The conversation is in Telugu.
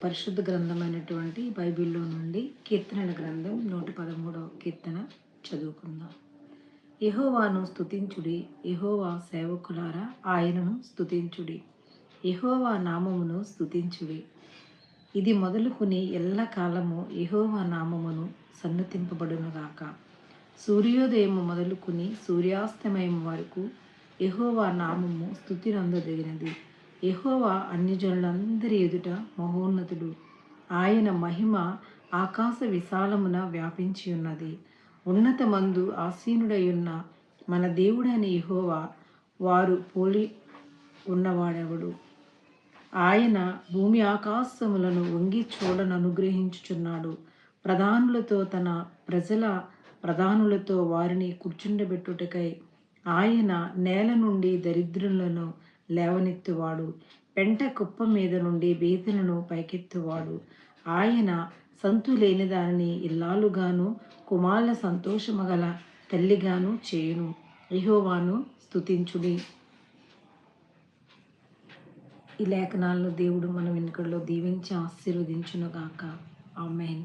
పరిశుద్ధ గ్రంథమైనటువంటి బైబిల్లో నుండి కీర్తనల గ్రంథం 113వ కీర్తన చదువుకుందాం. యెహోవాను స్తుతించుడి, యెహోవా సేవకులారా ఆయనను స్తుతించుడి, యెహోవా నామమును స్తుతించుడి. ఇది మొదలుకుని ఎల్లకాలము యెహోవా నామమును సన్నతింపబడునుగాక. సూర్యోదయము మొదలుకుని సూర్యాస్తమయం వరకు యెహోవా నామము స్తుతినందదగినది. యెహోవా అన్యజనులందరి ఎదుట మహోన్నతుడు. ఆయన మహిమ ఆకాశ విశాలమున వ్యాపించి ఉన్నది. ఉన్నతమందు ఆసీనుడయున్న మన దేవుడైన యెహోవా వారు పోలి ఉన్నవాడెవడు? ఆయన భూమి ఆకాశములను వంగి చూడననుగ్రహించుచున్నాడు. ప్రధానులతో తన ప్రజల ప్రధానులతో వారిని కూర్చుండబెట్టుటకై ఆయన నేల నుండి దరిద్రులను లేవనెత్తువాడు. పెంట కుప్ప మీద నుండి బీదలను పైకెత్తువాడు. ఆయన సంతు లేని దానిని ఇల్లాలుగాను, కుమారుల సంతోషమగల తల్లిగాను చేయును. యెహోవాను స్తుతించుడి. ఈ లేఖనాలను దేవుడు మన వెనుకల్లో దీవించి ఆశీర్వదించునుగాక. ఆమేన్.